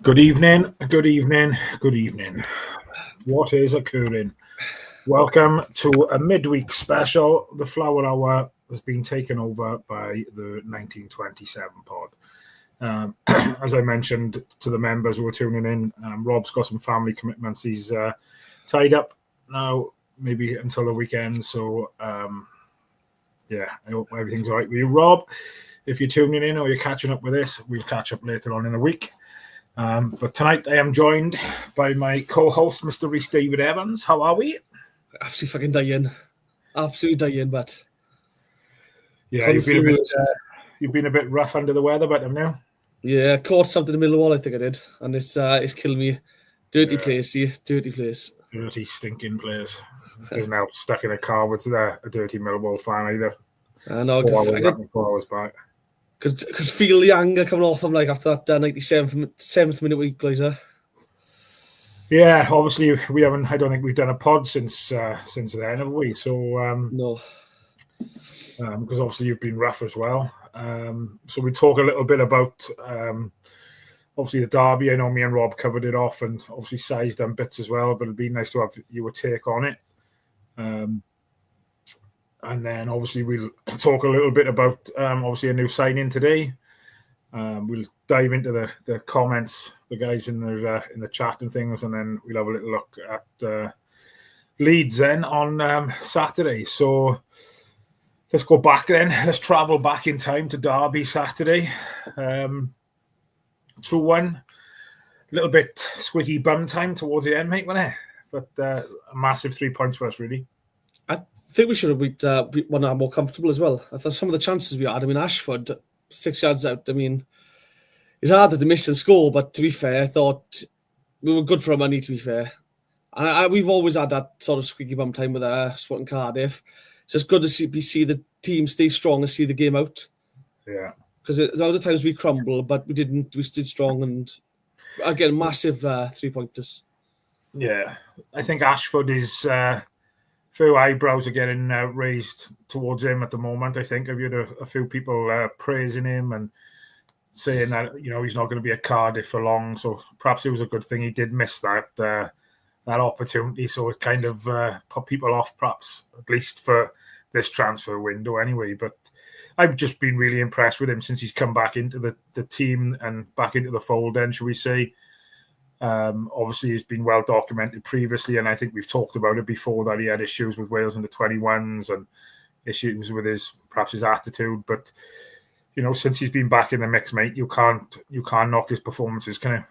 Good evening, good evening, good evening. What is occurring? Welcome to a midweek special. The Flower Hour has been taken over by the 1927 pod. As I mentioned to the members who are tuning in, Rob's got some family commitments. He's tied up now, maybe until the weekend. So, I hope everything's all right with you, Rob. If you're tuning in or you're catching up with this, we'll catch up later on in the week. But tonight I am joined by my co-host, Mr. Rhys David Evans. How are we? Absolutely fucking dying. Absolutely dying, but... Yeah, you've been a bit rough under the weather, but now. Yeah, I caught something in the middle of the wall, I think I did. And it's killing me. Dirty place, yeah. Dirty place. Dirty, stinking place. Doesn't help stuck in a car with a dirty Millwall fan either. I know. 4 hours back. Could feel the anger coming off him like after that 97th minute equaliser. Yeah, obviously we haven't. I don't think we've done a pod since then, have we? So no, because obviously you've been rough as well. So we talk a little bit about obviously the derby. I know me and Rob covered it off, and obviously Si's done bits as well. But it'd be nice to have your take on it. And then obviously we'll talk a little bit about obviously a new signing today. We'll dive into the comments, the guys in the chat and things, and then we'll have a little look at Leeds then on Saturday. So let's go back then. Let's travel back in time to Derby Saturday. 2-1. A little bit squeaky bum time towards the end, mate, wasn't it? But a massive 3 points for us, really. I think we should have won that more comfortable as well. I thought some of the chances we had, Ashford, 6 yards out, it's harder to miss and score, but to be fair, I thought we were good for our money, to be fair. And we've always had that sort of squeaky bum time with Sport and Cardiff. So it's good to see the team stay strong and see the game out. Yeah. Because there were other times we crumble, but we didn't. We stayed strong and, again, massive 3-pointers. Yeah. I think Ashford is... few eyebrows are getting raised towards him at the moment. I think I've had a few people praising him and saying that he's not going to be at Cardiff for long. So perhaps it was a good thing he did miss that opportunity. So it kind of put people off, perhaps at least for this transfer window anyway. But I've just been really impressed with him since he's come back into the team and back into the fold. Then, shall we say? Obviously, he's been well documented previously, and I think we've talked about it before that he had issues with Wales in the 21s and issues with his attitude. But since he's been back in the mix, mate, you can't knock his performances, can you?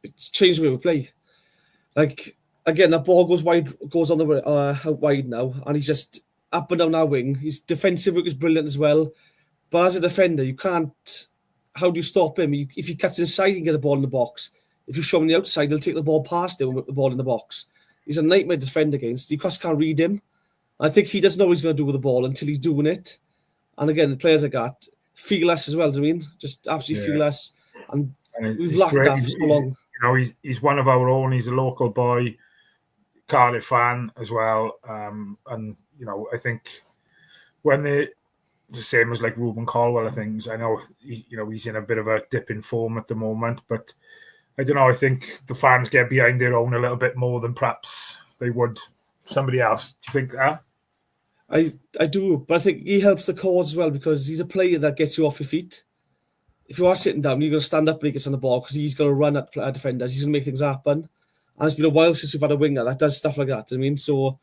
It's changed the way we play. Like again, that ball goes on the out wide now, and he's just up and down our wing. His defensive work is brilliant as well, but as a defender, you can't. How do you stop him? If he cuts inside, you can get the ball in the box. If you show him the outside, he'll take the ball past him with the ball in the box. He's a nightmare to defend against. You just can't read him. I think he doesn't know what he's going to do with the ball until he's doing it. And again, the players like that feel us as well. Do you mean? Just absolutely feel us. And we've lacked that for so long. He's one of our own. He's a local boy, Cardiff fan as well. And I think when the same as like Ruben Caldwell, I think I know he's in a bit of a dip in form at the moment, but. I don't know. I think the fans get behind their own a little bit more than perhaps they would somebody else. Do you think that? I do, but I think he helps the cause as well because he's a player that gets you off your feet. If you are sitting down, you're going to stand up when he gets on the ball because he's going to run at defenders. He's going to make things happen. And it's been a while since we've had a winger that does stuff like that. So,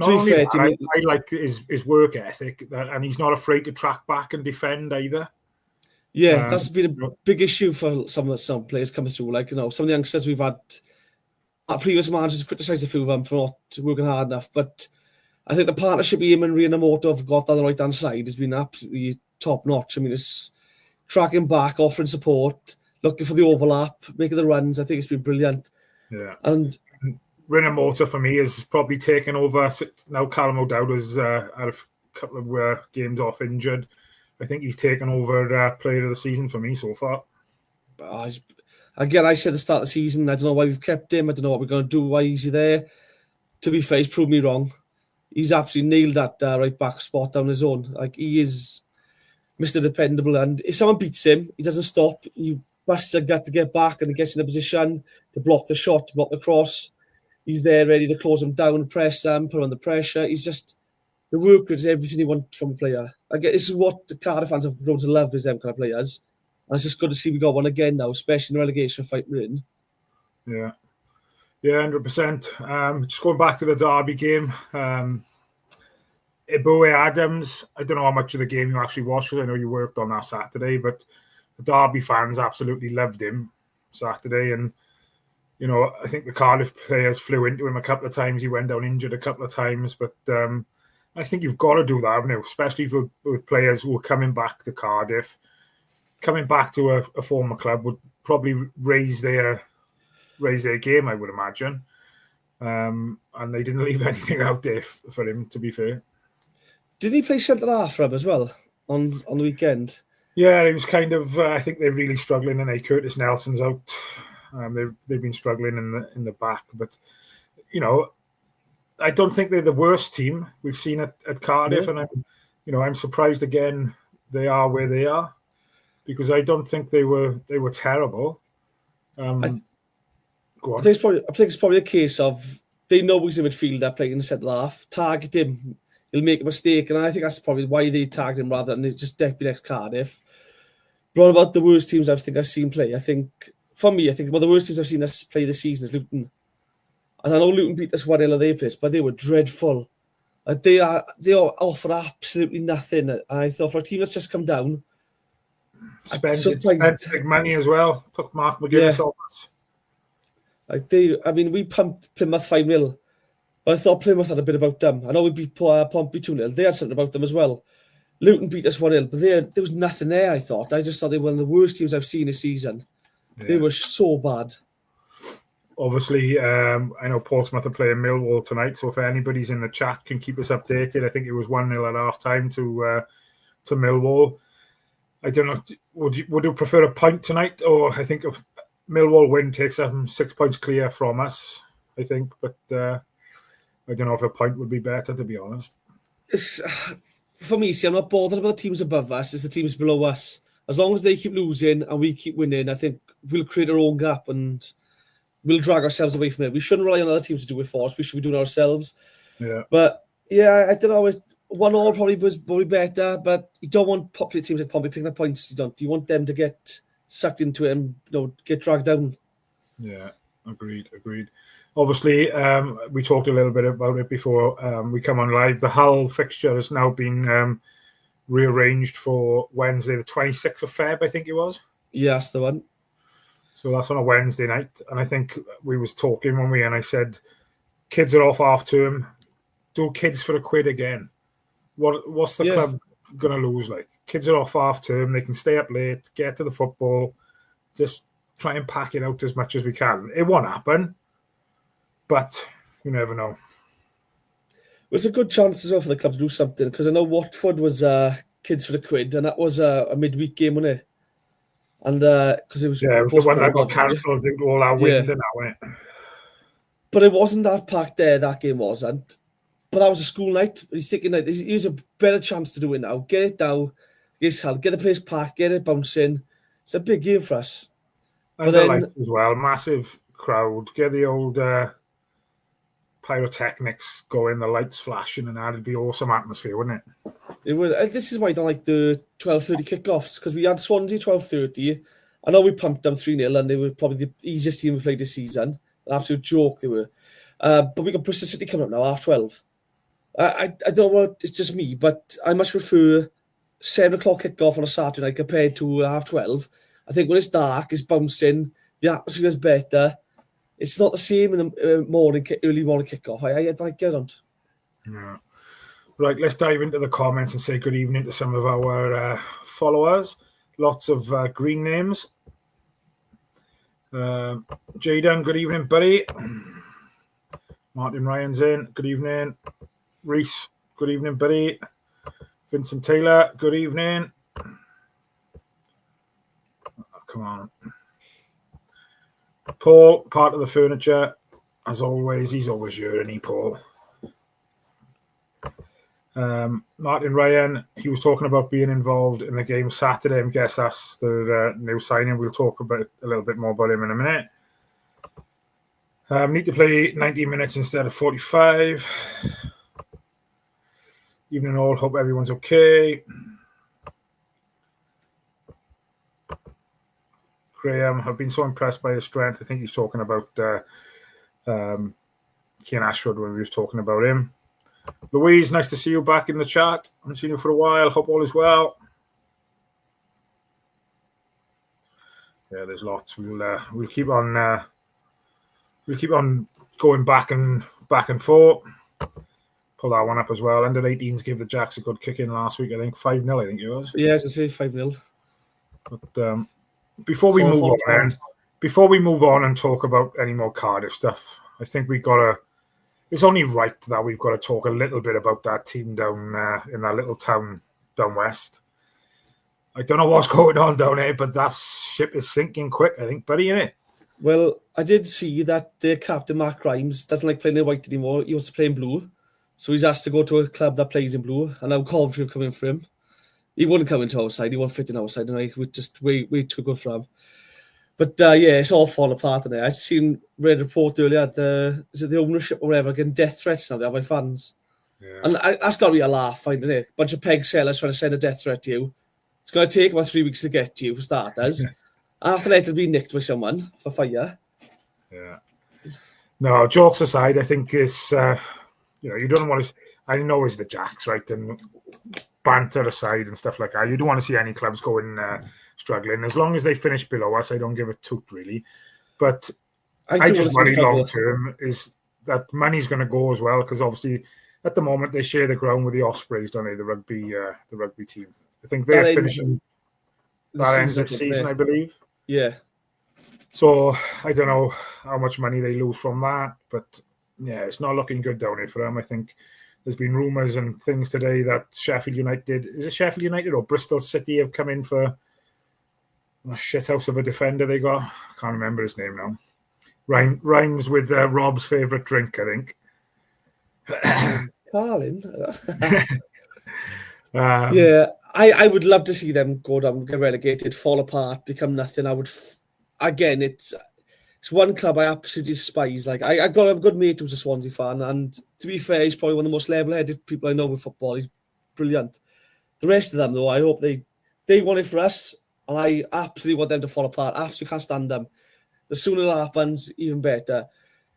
to be fair, I like his work ethic, and he's not afraid to track back and defend either. Yeah, that's been a big issue for some players coming through. Like, some of the youngsters we've had, our previous managers criticised a few of them for not working hard enough. But I think the partnership with him and Rhys have got on the right-hand side has been absolutely top-notch. It's tracking back, offering support, looking for the overlap, making the runs. I think it's been brilliant. Yeah. And Rhys for me has probably taken over. Now Callum O'Dowd has had a couple of games off injured. I think he's taken over player of the season for me so far. Again, I said at the start of the season, I don't know why we've kept him. I don't know what we're going to do. Why is he there? To be fair, he's proved me wrong. He's absolutely nailed that right back spot down his own. Like, he is Mr. Dependable. And if someone beats him, he doesn't stop. He busts a gut to get back, and he gets in a position to block the shot, to block the cross. He's there ready to close him down, press him, put him under pressure. He's just, the work rate is everything you want from a player. I guess this is what the Cardiff fans have grown to love, is them kind of players. And it's just good to see we got one again now, especially in the relegation fight we're in. Yeah. Yeah, 100%. Just going back to the Derby game, Eboe Adams, I don't know how much of the game you actually watched, because I know you worked on that Saturday, but the Derby fans absolutely loved him Saturday. And, you know, I think the Cardiff players flew into him a couple of times. He went down injured a couple of times. But I think you've got to do that, haven't you? Especially with players who are coming back to Cardiff. Coming back to a former club would probably raise their game, I would imagine. And they didn't leave anything out there for him, to be fair. Did he play centre-half for him as well on the weekend? Yeah, he was kind of. I think they're really struggling, and Curtis Nelson's out. They've been struggling in the back, but you know, I don't think they're the worst team we've seen at Cardiff, and I'm surprised again they are where they are, because I don't think they were terrible. Go on. I think it's probably a case of they know he's a midfielder playing in the centre half. Target him, he'll make a mistake, and I think that's probably why they tagged him rather than just deputy next Cardiff. But about the worst teams I've seen play, I think one of the worst teams I've seen us play this season is Luton. And I know Luton beat us 1-0 at their place, but they were dreadful. They offer absolutely nothing. And I thought for a team that's just come down, spent big money as well. Took Mark McGuinness off us. We pumped Plymouth 5-0, but I thought Plymouth had a bit about them. I know we beat Pompey 2-0. They had something about them as well. Luton beat us 1-0, but there was nothing there, I thought. I just thought they were one of the worst teams I've seen this season. Yeah. They were so bad. Obviously, I know Portsmouth are playing Millwall tonight, so if anybody's in the chat can keep us updated. I think it was 1-0 at half-time to Millwall. I don't know, would you prefer a point tonight? Or I think if Millwall win takes 6 points clear from us, I think. But I don't know if a point would be better, to be honest. For me, I'm not bothered about the teams above us. It's the teams below us. As long as they keep losing and we keep winning, I think we'll create our own gap and we'll drag ourselves away from it. We shouldn't rely on other teams to do it for us. We should be doing it ourselves. Yeah. But yeah, I don't know. 1-1 probably was better, but you don't want popular teams like Pompey picking up points. You want them to get sucked into it and get dragged down. Yeah, agreed. Obviously, we talked a little bit about it before we come on live. The Hull fixture has now been rearranged for Wednesday, the 26th of Feb, I think it was. Yeah, that's the one. So that's on a Wednesday night. And I think we was talking and I said, kids are off half term. Do kids for £1 again. What's the club going to lose? Like, kids are off half term. They can stay up late, get to the football, just try and pack it out as much as we can. It won't happen, but you never know. It's a good chance as well for the club to do something, because I know Watford was kids for £1, and that was a midweek game, wasn't it? And because it was the one that got cancelled due to all that wind and that, wasn't it? But it wasn't that packed there. That game wasn't. But that was a school night. He's thinking that here's a better chance to do it now. Get it down, get the place packed, get it bouncing. It's a big game for us. And the lights as well, massive crowd. Get the old pyrotechnics going, the lights flashing, and that'd be awesome atmosphere, wouldn't it? It would. This is why I don't like the 12:30 kickoffs, because we had Swansea 12:30. I know we pumped them 3-0, and they were probably the easiest team we played this season. An absolute joke they were. But we got Bristol City coming up now, 12:30. I don't know, it's just me, but I much prefer 7 o'clock kickoff on a Saturday night compared to 12:30. I think when it's dark, it's bouncing, the atmosphere is better. It's not the same in the early morning kickoff. I get on. Yeah. Right, let's dive into the comments and say good evening to some of our followers. Lots of green names. Jayden, good evening, buddy. Martin Ryan's in. Good evening. Rhys, good evening, buddy. Vincent Taylor, good evening. Oh, come on. Paul, part of the furniture. As always, he's always here, isn't he, Paul? Martin Ryan, he was talking about being involved in the game Saturday. I guess that's the new signing. We'll talk about a little bit more about him in a minute. Need to play 90 minutes instead of 45. Evening all, hope everyone's okay. Graham, I've been so impressed by his strength. I think he's talking about Cian Ashford when we was talking about him. Louise, nice to see you back in the chat. I haven't seen you for a while. Hope all is well. Yeah, there's lots. We'll keep on going back and forth. Pull that one up as well. Under 18s gave the Jacks a good kick in last week. I think 5-0. I think it was. Yeah, as I say, 5-0. But before we move on and talk about any more Cardiff stuff, I think we got to. It's only right that we've got to talk a little bit about that team down in that little town down west. I don't know what's going on down there, but that ship is sinking quick, I think, buddy, isn't it? Well, I did see that their captain, Mark Grimes, doesn't like playing in white anymore. He wants to play in blue. So he's asked to go to a club that plays in blue. And now Coventry have come in for him. He wouldn't come into our side. He won't fit in our side. And I would just way too good for him. But yeah, it's all falling apart in there. I read a report earlier the ownership or whatever getting death threats now. They have by fans, and that's got to be a laugh, finding it. A bunch of peg sellers trying to send a death threat to you. It's going to take about 3 weeks to get to you for starters. After that, it'll be nicked by someone for fire. Yeah. No, jokes aside, I think it's you don't want to. I know it's the Jacks, right, and banter aside and stuff like that. You don't want to see any clubs going. Struggling. As long as they finish below us, I don't give a toot really. But I just worry long term is that money's going to go as well, because obviously at the moment they share the ground with the Ospreys, don't they? The rugby team. I think they're finishing. That ends the season, I believe. Yeah. So I don't know how much money they lose from that, but yeah, it's not looking good down here for them. I think there's been rumours and things today that Sheffield United or Bristol City have come in for a shithouse of a defender they got. I can't remember his name now. Rhymes with Rob's favourite drink, I think. Carlin. Yeah, I would love to see them go down, get relegated, fall apart, become nothing. I would. Again, it's one club I absolutely despise. Like I got a good mate who's a Swansea fan, and to be fair, he's probably one of the most level-headed people I know with football. He's brilliant. The rest of them, though, I hope they want it for us. And I absolutely want them to fall apart. Absolutely can't stand them. The sooner it happens, even better.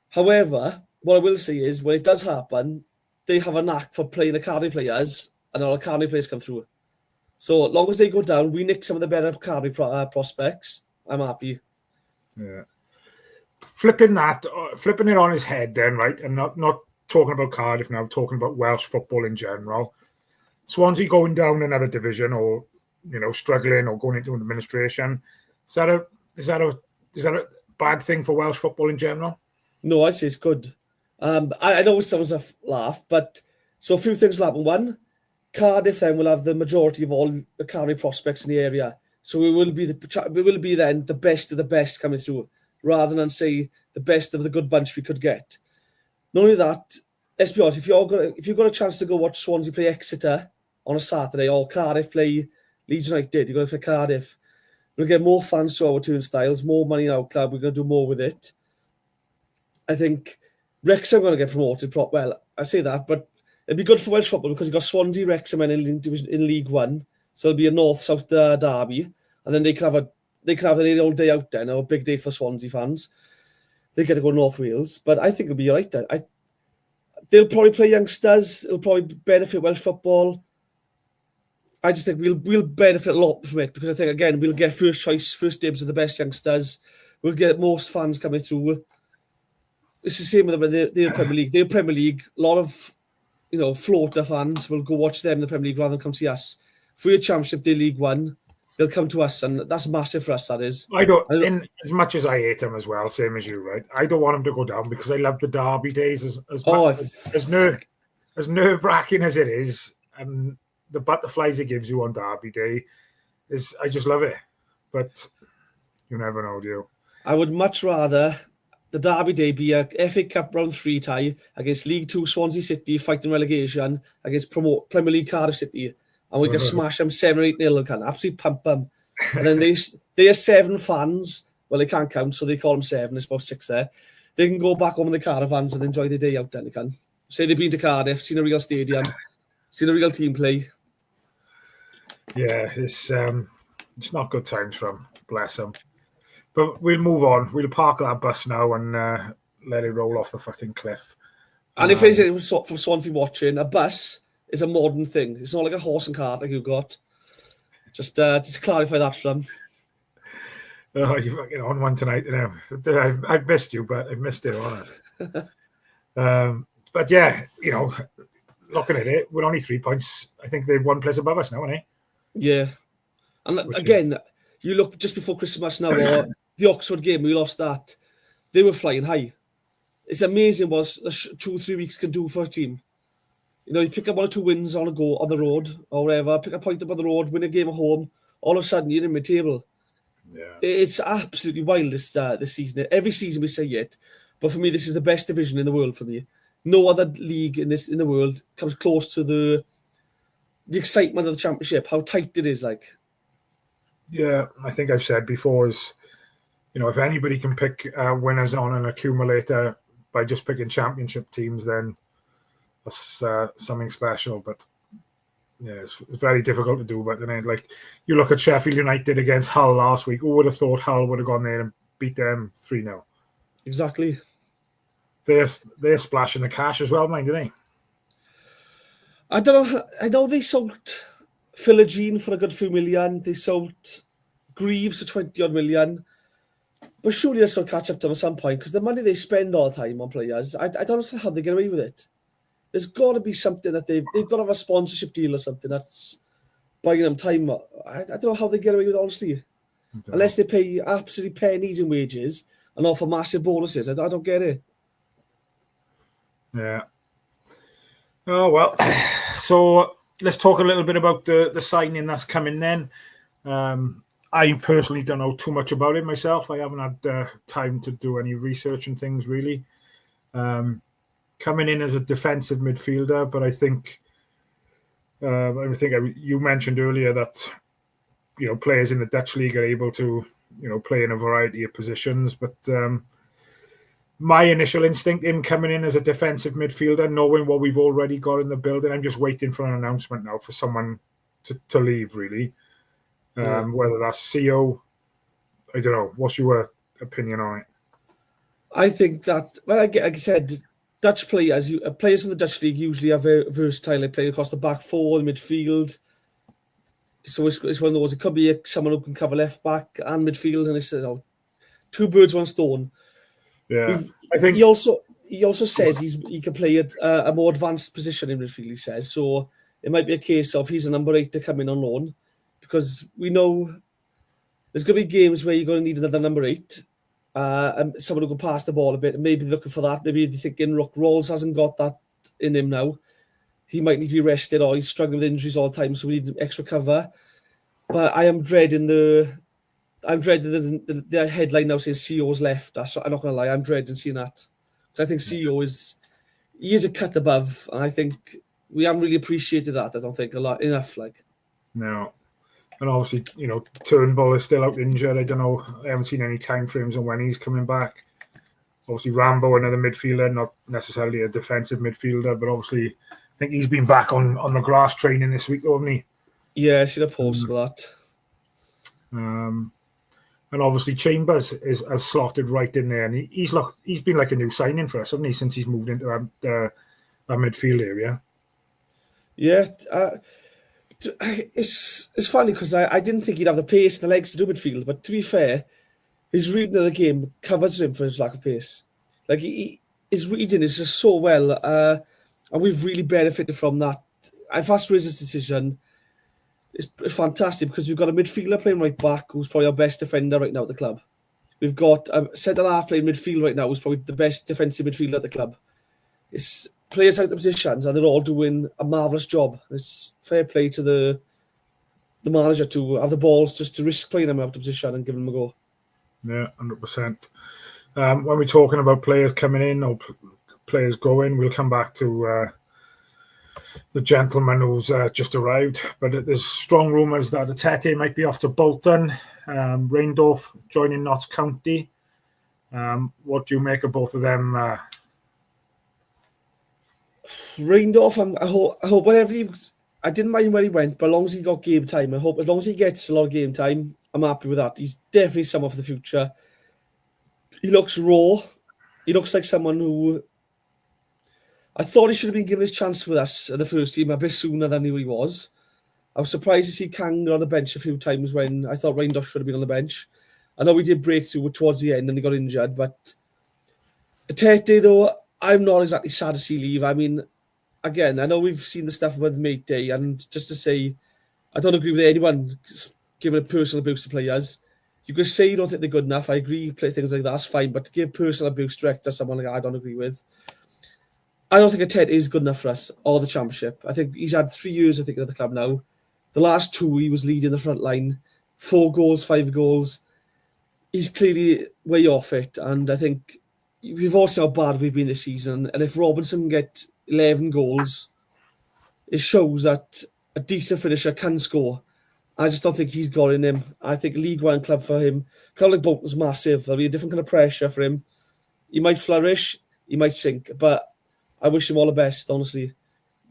However, what I will say is, when it does happen, they have a knack for playing academy players, and all academy players come through. So as long as they go down, we nick some of the better academy prospects. I'm happy. Yeah. Flipping it on his head then, right? And not talking about Cardiff now, talking about Welsh football in general. Swansea going down another division, or struggling or going into administration. Is that a bad thing for Welsh football in general? No, I'd say it's good. I know it sounds a laugh, but so a few things will happen. One, Cardiff then will have the majority of all academy prospects in the area. So we will be then the best of the best coming through, rather than say the best of the good bunch we could get. Not only that, let's be honest, if you've got a chance to go watch Swansea play Exeter on a Saturday, or Cardiff play Leeds United, you're going to play Cardiff. We'll get more fans to our turnstiles, more money in our club. We're going to do more with it. I think Wrexham are going to get promoted. Well, I say that, but it'd be good for Welsh football because you've got Swansea, Wrexham in League One. So it'll be a north-south derby. And then they can have an all day out then, or a big day for Swansea fans. They get to go North Wales. But I think it'll be all right then. They'll probably play youngsters. It'll probably benefit Welsh football. I just think we'll benefit a lot from it, because I think, again, we'll get first dibs of the best youngsters. We'll get most fans coming through. It's the same with the Premier League. The Premier League, a lot of floater fans will go watch them in the Premier League rather than come see us. For your Championship, the League One, they'll come to us, and that's massive for us, that is. I don't as much as I hate them as well, same as you, right? I don't want them to go down, because I love the derby days as nerve-wracking as it is, and the butterflies it gives you on derby day I just love it. But you never know, do you? I would much rather the Derby Day be a FA Cup round 3 tie against League 2 Swansea City fighting relegation against Premier League Cardiff City, and we can smash them 7 or 8-0 and can absolutely pump them. And then they are 7 fans. Well, they can't count, so they call them 7. There's about 6 there. They can go back home in the caravans and enjoy the day out. Then they can say they've been to Cardiff, seen a real stadium, seen a real team play. Yeah, it's not good times for them. Bless them. But we'll move on. We'll park that bus now and let it roll off the fucking cliff. And if there's anyone from Swansea watching, a bus is a modern thing. It's not like a horse and cart like you got. Just to clarify that for them. Oh, you're fucking on one tonight, you know. I've missed you, but I've missed it, honest. But yeah, you know, looking at it, we're only 3 points. I think they're 1 place above us now, aren't they? Yeah. And again, you look just before Christmas now, or the Oxford game, we lost that. They were flying high. It's amazing what 2 or 3 weeks can do for a team. You know, you pick up 1 or 2 wins on the road, or whatever, pick a point up on the road, win a game at home, all of a sudden you're in mid-table. Yeah. It's absolutely wild this season. Every season we say it, but for me, this is the best division in the world for me. No other league in the world comes close to the excitement of the championship, how tight it is like. Yeah, I think I've said before is, you know, if anybody can pick winners on an accumulator by just picking championship teams, then that's something special. But yeah, it's very difficult to do. But then, like, you look at Sheffield United against Hull last week. Who would have thought Hull would have gone there and beat them 3-0? Exactly. They're splashing the cash as well, mind they? I don't know. I know they sold Philogene for a good few million. They sold Greaves for 20-odd million. But surely that's going to catch up to them at some point, because the money they spend all the time on players, I don't understand how they get away with it. There's got to be something that they've got to have a sponsorship deal or something that's buying them time. I don't know how they get away with it, honestly. Unless they pay absolutely pennies in wages and offer massive bonuses. I don't get it. Yeah. Oh, well. So let's talk a little bit about the signing that's coming then. I personally don't know too much about it myself. I haven't had time to do any research and things, really. Coming in as a defensive midfielder, but I think you mentioned earlier that, you know, players in the Dutch league are able to, you know, play in a variety of positions. But my initial instinct in coming in as a defensive midfielder, knowing what we've already got in the building, I'm just waiting for an announcement now for someone to leave, really. Whether that's CEO, I don't know. What's your opinion on it? I think that, well, like I said, Dutch players in the Dutch league usually are very versatile. They play across the back four, the midfield. So it's one of those. It could be someone who can cover left back and midfield, and it's, you know, 2 birds, 1 stone. Yeah, I think he also says he can play at a more advanced position in midfield. He says so. It might be a case of he's a number 8 to come in on loan, because we know there's going to be games where you're going to need another number 8. And someone who can pass the ball a bit, and maybe they're looking for that. Maybe they're thinking, look, Rawls hasn't got that in him now. He might need to be rested, or he's struggling with injuries all the time, so we need extra cover. But I am dreading the headline now saying CEO's left. I'm not going to lie, I'm dreading seeing that. Because I think CEO is a cut above, and I think we haven't really appreciated that. I don't think enough. Like, no. And obviously, you know, Turnbull is still out injured. I don't know. I haven't seen any time frames on when he's coming back. Obviously, Rambo, another midfielder, not necessarily a defensive midfielder, but obviously, I think he's been back on the grass training this week, hasn't he? Yeah, I see the post for that. And obviously, Chambers is slotted right in there, and he's been like a new signing for us, hasn't he, since he's moved into that midfield area? Yeah. It's funny because I didn't think he'd have the pace and the legs to do midfield, but to be fair, his reading of the game covers him for his lack of pace. Like, his reading is just so well, and we've really benefited from that. I've asked Rhys' decision. It's fantastic because we've got a midfielder playing right back who's probably our best defender right now at the club. We've got a centre-half playing midfield right now who's probably the best defensive midfielder at the club. It's players out of positions, and they're all doing a marvellous job. It's fair play to the manager to have the balls just to risk playing them out of position and give them a go. Yeah, 100%. When we're talking about players coming in or players going, we'll come back to the gentleman who's just arrived. But there's strong rumours that Atete might be off to Bolton, Reindorf joining Notts County. What do you make of both of them? Reindorf, I hope whatever I didn't mind where he went, but as long as he got game time, I hope as long as he gets a lot of game time, I'm happy with that. He's definitely someone for the future. He looks raw. He looks like someone who I thought he should have been given his chance with us at the first team a bit sooner than he was. I was surprised to see Kang on the bench a few times when I thought Reindorf should have been on the bench. I know we did break through towards the end and he got injured, but Atete, though, I'm not exactly sad to see leave. I mean, again, I know we've seen the stuff with Mate Day, and just to say, I don't agree with anyone giving a personal abuse to players. You could say you don't think they're good enough. I agree, play things like that, that's fine, but to give personal abuse direct to someone like that, I don't agree with. I don't think Atete is good enough for us or the Championship. I think he's had 3 years, at the club now. The last 2, he was leading the front line. 4 goals, 5 goals. He's clearly way off it, and I think we've all seen how bad we've been this season, and if Robinson can get 11 goals, it shows that a decent finisher can score. I just don't think he's got in him. I think League One club for him, club like Bolton's massive. There'll be a different kind of pressure for him. He might flourish, he might sink, but I wish him all the best, honestly.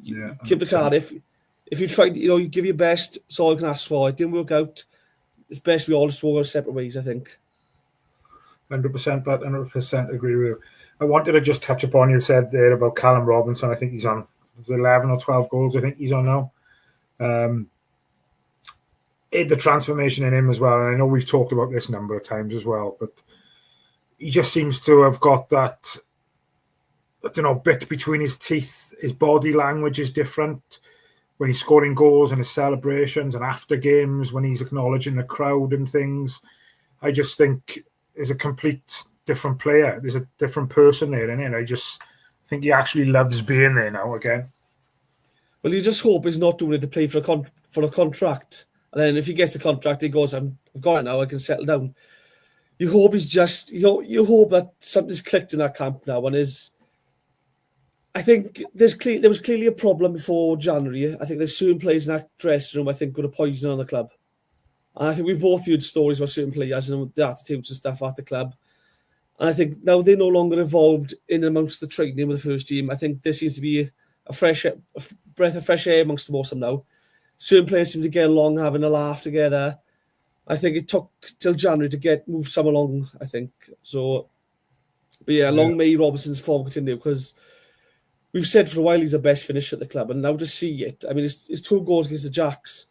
Yeah, keep the Cardiff. If you tried, you give your best, it's all you can ask for. It didn't work out. It's best we all just walk our separate ways, I think. 100%, but 100% agree with you. I wanted to just touch upon you said there about Callum Robinson. I think he's on 11 or 12 goals. I think he's on now. The transformation in him as well. And I know we've talked about this a number of times as well, but he just seems to have got that, I don't know, bit between his teeth. His body language is different when he's scoring goals and his celebrations and after games when he's acknowledging the crowd and things. I just think is a complete different player. There's a different person there, isn't it? I just think he actually loves being there now again. Well, you just hope he's not doing it to play for a contract. And then if he gets a contract, he goes, I've got it now, I can settle down. You hope he's just, you hope that something's clicked in that camp now. And I think there was clearly a problem before January. I think there's certain players in that dressing room, I think, got a poison on the club. And I think we've both heard stories about certain players and the attitudes and stuff at the club. And I think now they're no longer involved in amongst the training with the first team. I think there seems to be a breath of fresh air amongst the most of them now. Certain players seem to get along, having a laugh together. I think it took till January to move some along, I think. So, but yeah, long may Robinson's form continue, because we've said for a while he's the best finisher at the club, and now to see it, I mean, his 2 goals against the Jacks,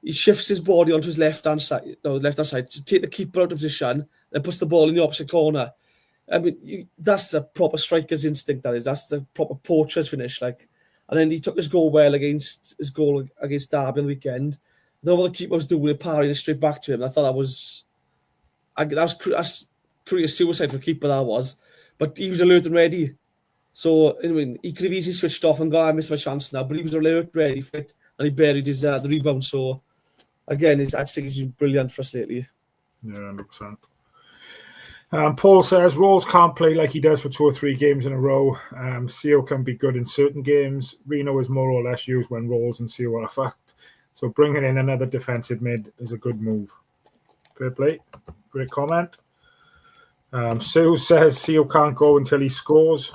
he shifts his body onto his left-hand side to take the keeper out of position and puts the ball in the opposite corner. I mean, that's a proper striker's instinct, that is. That's the proper poacher's finish, like. And then he took his goal well against Derby on the weekend. I don't know what the keeper was doing, parrying it straight back to him. I thought that's career suicide for a keeper, that was. But he was alert and ready. So, I mean, he could have easily switched off and gone, I missed my chance now. But he was alert, ready for it, and he buried the rebound. So, again, I think he's been brilliant for us lately. Yeah, 100%. Paul says, Rolls can't play like he does for 2 or 3 games in a row. CO can be good in certain games. Reno is more or less used when Rolls and CO are effect. So bringing in another defensive mid is a good move. Fair play. Great comment. Sue says CO can't go until he scores.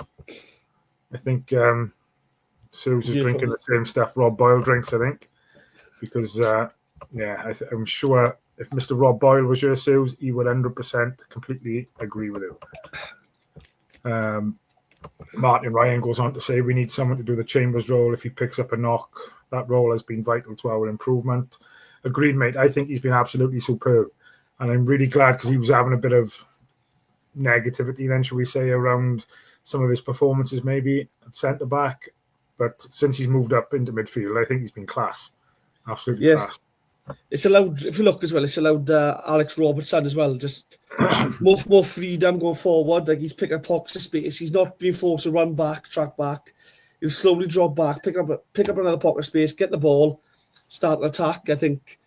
I think Sue's is drinking the same stuff Rob Boyle drinks, I think. Because, I'm sure if Mr. Rob Boyle was your Sue's, he would 100% completely agree with you. Martin Ryan goes on to say we need someone to do the Chambers role if he picks up a knock. That role has been vital to our improvement. Agreed, mate. I think he's been absolutely superb. And I'm really glad because he was having a bit of negativity then, shall we say, around some of his performances maybe at centre-back. But since he's moved up into midfield, I think he's been class. Absolutely class. It's allowed, if you look as well, it's allowed Alex Robertson as well, just more freedom going forward. Like, he's picking up pockets of space. He's not being forced to run back, track back. He'll slowly drop back, pick up another pocket of space, get the ball, start an attack. I think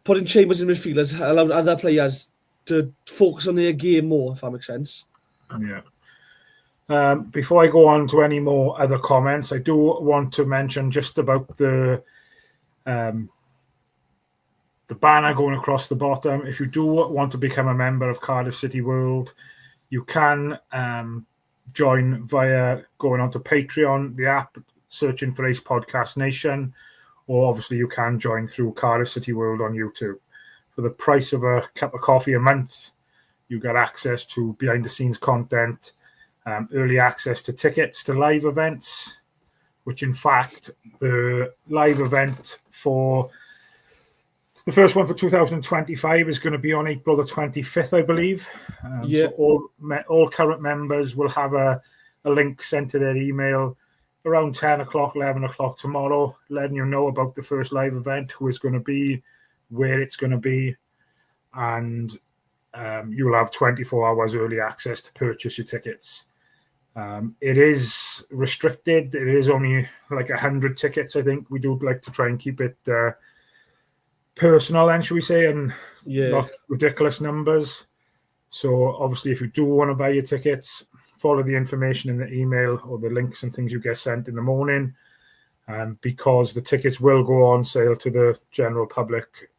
putting Chambers in midfield has allowed other players to focus on their game more, if that makes sense. Yeah. Before I go on to any more other comments, I do want to mention just about the banner going across the bottom. If you do want to become a member of Cardiff City World, you can join via going onto Patreon, the app, searching for Ace Podcast Nation, or obviously you can join through Cardiff City World on YouTube. For the price of a cup of coffee a month, you get access to behind-the-scenes content, early access to tickets to live events, which in fact, the live event for the first one for 2025 is going to be on April the 25th, I believe. So all current members will have a link sent to their email around 10 o'clock, 11 o'clock tomorrow, letting you know about the first live event, who it's going to be, where it's going to be, and you'll have 24 hours early access to purchase your tickets. It is restricted. It is only like 100 tickets, I think. We do like to try and keep it personal, then, shall we say, and not ridiculous numbers. So obviously, if you do want to buy your tickets, follow the information in the email or the links and things you get sent in the morning, because the tickets will go on sale to the general public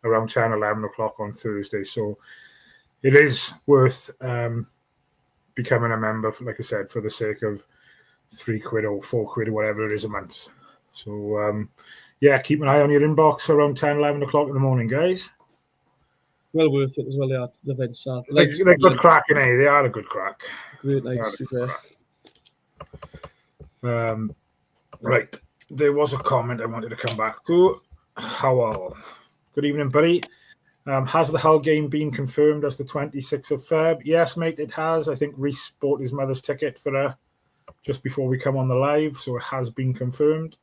around 10, 11 o'clock on Thursday. So it is worth becoming a member, like I said, for the sake of £3 or £4 or whatever it is a month. So keep an eye on your inbox around 10, 11 o'clock in the morning, guys. Well worth it as well. The events are. They're good crack, eh? They are a good crack. Great nights, to be fair. Right. There was a comment I wanted to come back to. Howell. Good evening, buddy. Has the Hull game been confirmed as the 26th of Feb? Yes, mate, it has. I think Rhys bought his mother's ticket for her just before we come on the live, so it has been confirmed.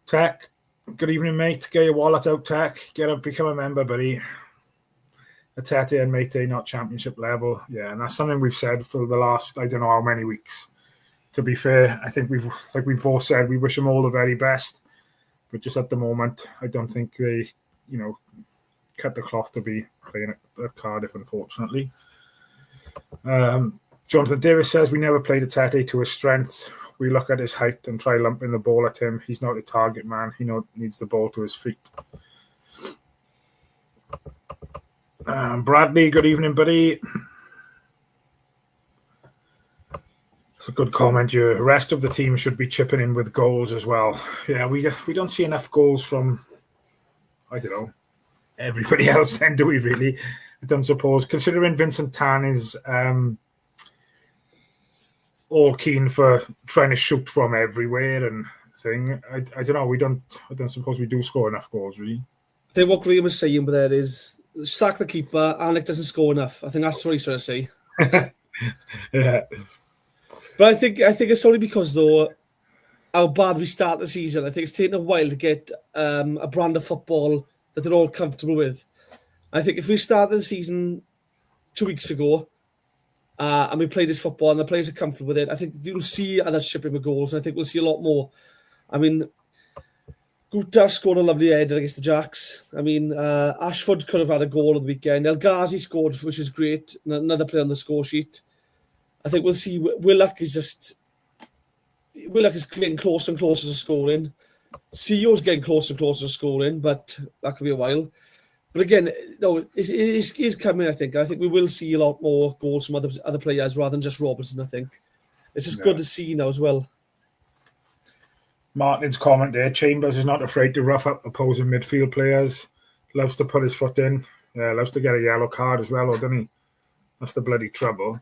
Tech, good evening, mate. Get your wallet out, Tech. Become a member, buddy. Atete and Mate, not championship level. Yeah, and that's something we've said for the last, I don't know how many weeks. To be fair, I think we've both said, we wish them all the very best. But just at the moment, I don't think they, cut the cloth to be playing at Cardiff, unfortunately. Jonathan Davis says, we never played Atete to his strength. We look at his height and try lumping the ball at him. He's not a target man. He needs the ball to his feet. Bradley, good evening, buddy. It's a good comment. Your rest of the team should be chipping in with goals as well. Yeah, we don't see enough goals from, I don't know, everybody else then, do we really? I don't suppose. Considering Vincent Tan is all keen for trying to shoot from everywhere and thing, I don't know. I don't suppose we do score enough goals, really. I think what Graham was saying there is sack the keeper. Alec doesn't score enough. I think that's what he's trying to say. Yeah. But I think it's only because, though, how bad we start the season. I think it's taken a while to get a brand of football that they're all comfortable with. I think if we started the season 2 weeks ago and we played this football and the players are comfortable with it, I think you'll see others chipping with goals. And I think we'll see a lot more. I mean, Guta scored a lovely header against the Jacks. I mean, Ashford could have had a goal on the weekend. El Ghazi scored, which is great. Another player on the score sheet. I think we'll see. Willock is getting closer and closer to scoring. CEO's getting closer and closer to scoring, but that could be a while. But again, no, it is coming, I think. I think we will see a lot more goals from other players rather than just Robertson, I think. It's just good to see now as well. Martin's comment there, Chambers is not afraid to rough up opposing midfield players. Loves to put his foot in. Yeah, loves to get a yellow card as well, doesn't he? That's the bloody trouble.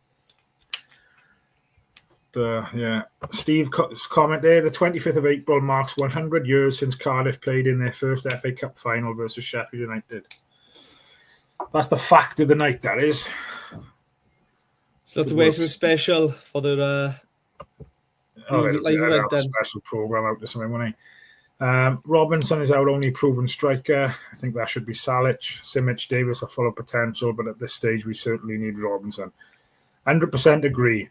Steve's comment there, the 25th of April marks 100 years since Cardiff played in their first FA Cup final versus Sheffield United. That's the fact of the night, that is. So to wear something special for their live event then. Special programme out to something, won't he? Robinson is our only proven striker. I think that should be Salic. Simic, Davis are full of potential, but at this stage we certainly need Robinson. 100% agree.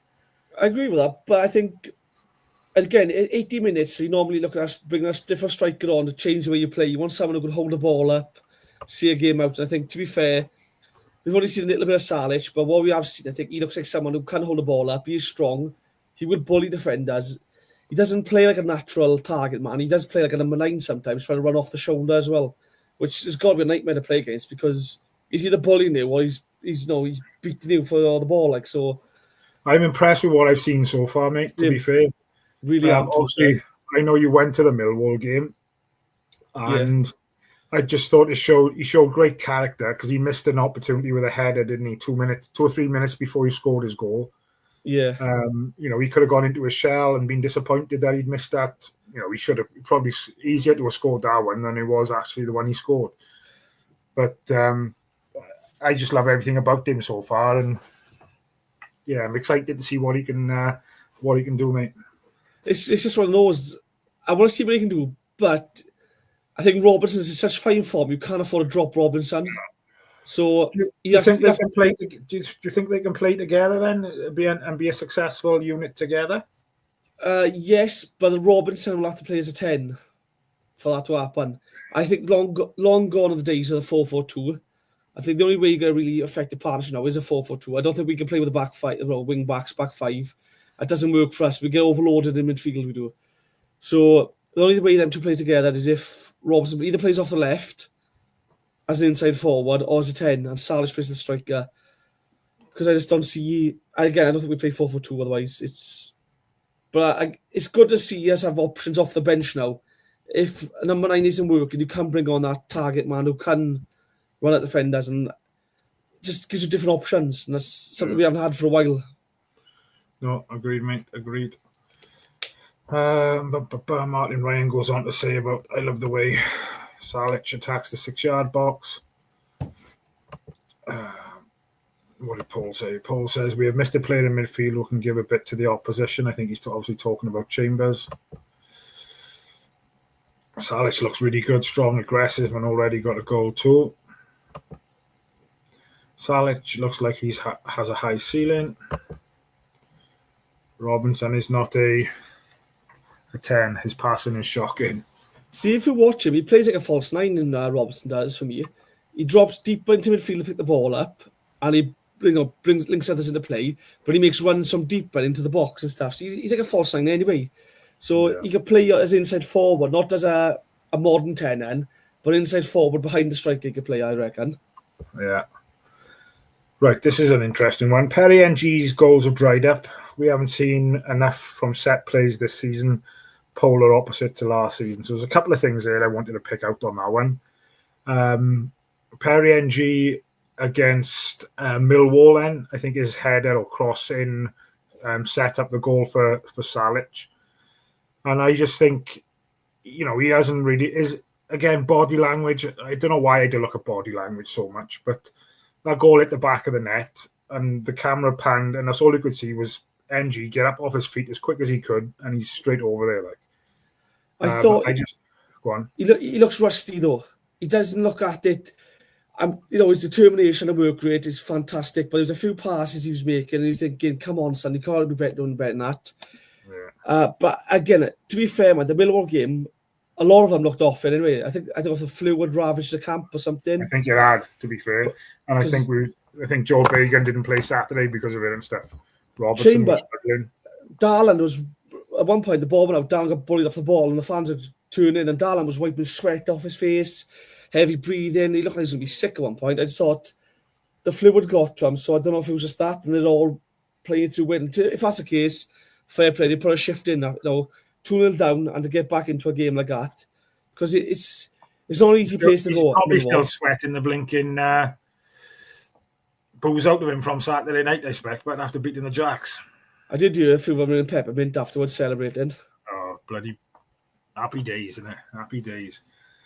I agree with that, but I think, again, 80 minutes, you normally look at us, bringing us different striker on to change the way you play. You want someone who can hold the ball up, see a game out. And I think, to be fair, we've only seen a little bit of Salic, but what we have seen, I think he looks like someone who can hold the ball up. He is strong. He will bully defenders. He doesn't play like a natural target man. He does play like a number 9 sometimes, trying to run off the shoulder as well, which has got to be a nightmare to play against because he's either bullying you or he's beating you for all the ball. Like so, I'm impressed with what I've seen so far, mate. To be fair, really. Obviously, I know you went to the Millwall game, and I just thought he showed great character because he missed an opportunity with a header, didn't he? 2 or 3 minutes before he scored his goal. Yeah. He could have gone into his shell and been disappointed that he'd missed that. He should have probably easier to have scored that one than it was actually the one he scored. But I just love everything about him so far, and I'm excited to see what he can do, mate. It's just one of those. I want to see what he can do, but I think Robinson's in such fine form. You can't afford to drop Robinson. So do you think they can play together then, and be a successful unit together? Yes, but the Robinson will have to play as a 10 for that to happen. I think long gone are the days of the 4-4-2. I think the only way you're going to really affect the partnership now is a 4-4-2. I don't think we can play with a back five, wing backs, back 5. That doesn't work for us. We get overloaded in midfield, we do. So the only way them to play together is if Robinson either plays off the left as an inside forward or as a 10 and Salic plays the striker. Because I just don't see... Again, I don't think we play 4-4-2 otherwise. It's good to see us have options off the bench now. If number 9 isn't working, you can bring on that target man who can run at defenders and just gives you different options. And that's something we haven't had for a while. No, agreed, mate. Agreed. Martin Ryan goes on to say about, I love the way Salic attacks the 6-yard box. What did Paul say? Paul says, we have missed a player in midfield who can give a bit to the opposition. I think he's obviously talking about Chambers. Salic looks really good, strong, aggressive, and already got a goal too. Salic looks like he has a high ceiling. Robinson is not a 10. His passing is shocking. See, if you watch him, he plays like a false 9, and Robinson does for me. He drops deeper into midfield to pick the ball up, and he links others into play, but he makes runs from deeper into the box and stuff. So he's like a false 9 anyway. So he could play as inside forward, not as a modern 10 then, but inside forward behind the striker he could play, I reckon. Yeah. Right, this is an interesting one. Perry NG's goals have dried up. We haven't seen enough from set plays this season, polar opposite to last season. So there's a couple of things there I wanted to pick out on that one. Perry NG against Millwall, then, I think his header or cross in set up the goal for Salic. And I just think, he hasn't really... Again, body language, I don't know why I do look at body language so much, but that goal hit the back of the net and the camera panned, and that's all you could see was NG get up off his feet as quick as he could, and he's straight over there. Go on. He looks rusty though. He doesn't look at it. His determination and work rate is fantastic, but there's a few passes he was making, and you're thinking, "Come on, son, you can't be doing better than that." Yeah. But again, to be fair, man, the Millwall game, a lot of them looked off it anyway. I don't know if the flu had ravaged the camp or something. I think it had, to be fair, and I think Joe Bagan didn't play Saturday because of it and stuff. Robertson was struggling. Darland was at one point the ball went out. Darland got bullied off the ball, and the fans are tuning in. And Darland was wiping sweat off his face, heavy breathing. He looked like he was going to be sick at one point. I just thought the fluid got to him, so I don't know if it was just that, and they're all playing through win. If that's the case, fair play. They put a shift in, 2-0 down, and to get back into a game like that, because it's not an easy place to go. He's probably still sweating the blinking booze out of him from Saturday night, I expect, but after beating the Jacks. I did do a few of them in peppermint afterwards celebrating. Oh, bloody happy days, isn't it? Happy days.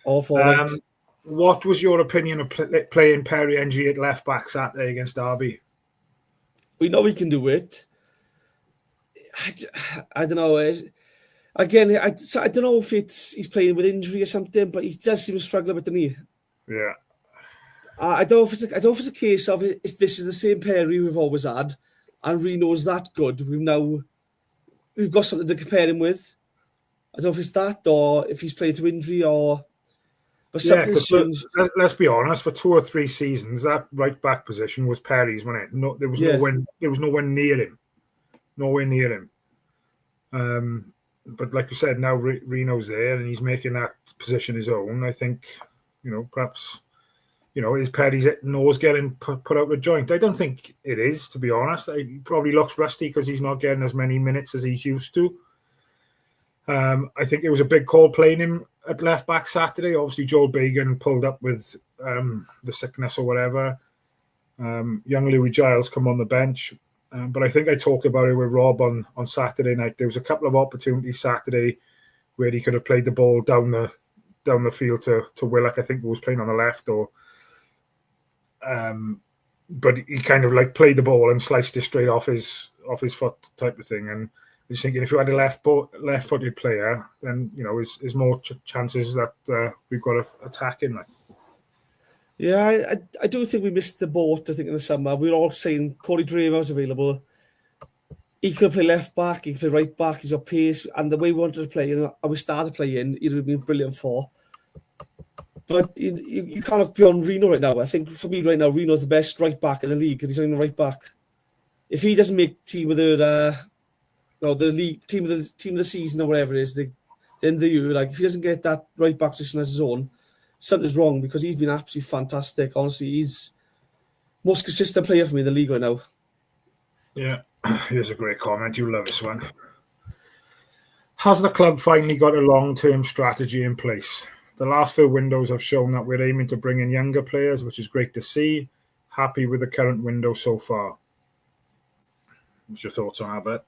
All for it. What was your opinion of playing Perry NG at left back Saturday against Derby? We know we can do it. I don't know. Again, I don't know if he's playing with injury or something, but he does seem to struggle with the knee. Yeah. I don't know if it's a case of this is the same Perry we've always had, and Reno's that good. We've got something to compare him with. I don't know if it's that or if he's playing through injury or But Yeah, something's changed. let's be honest. For 2 or 3 seasons, that right back position was Perry's, wasn't it? No, there was nowhere near him. Nowhere near him. But like you said, now Reno's there and he's making that position his own. I think, perhaps, is Perry's nose getting put out of joint? I don't think it is, to be honest. He probably looks rusty because he's not getting as many minutes as he's used to. I think it was a big call playing him at left back Saturday. Obviously, Joel Bagan pulled up with the sickness or whatever. Young Louis Giles come on the bench. But I think I talked about it with Rob on Saturday night. There was a couple of opportunities Saturday where he could have played the ball down the field to Willock. I think he was playing on the left, but he kind of like played the ball and sliced it straight off his foot type of thing. And I was thinking if you had a left-footed player, then there's more chances that we've got to attack him. Like. Yeah, I do think we missed the boat, I think, in the summer. We were all saying Corey Dramer was available. He could play left back, he could play right back, he's got pace, and the way we wanted to play, and we started playing, he'd have been brilliant for. But you can't look beyond Reno right now. I think for me right now, Reno's the best right back in the league, and he's only right back. If he doesn't make team of the league, team of the season or whatever it is, the end of the year, like if he doesn't get that right back position as his own, something's wrong because he's been absolutely fantastic. Honestly, he's most consistent player for me in the league right now. Yeah, here's a great comment. You love this one. Has the club finally got a long-term strategy in place? The last few windows have shown that we're aiming to bring in younger players, which is great to see. Happy with the current window so far. What's your thoughts on that?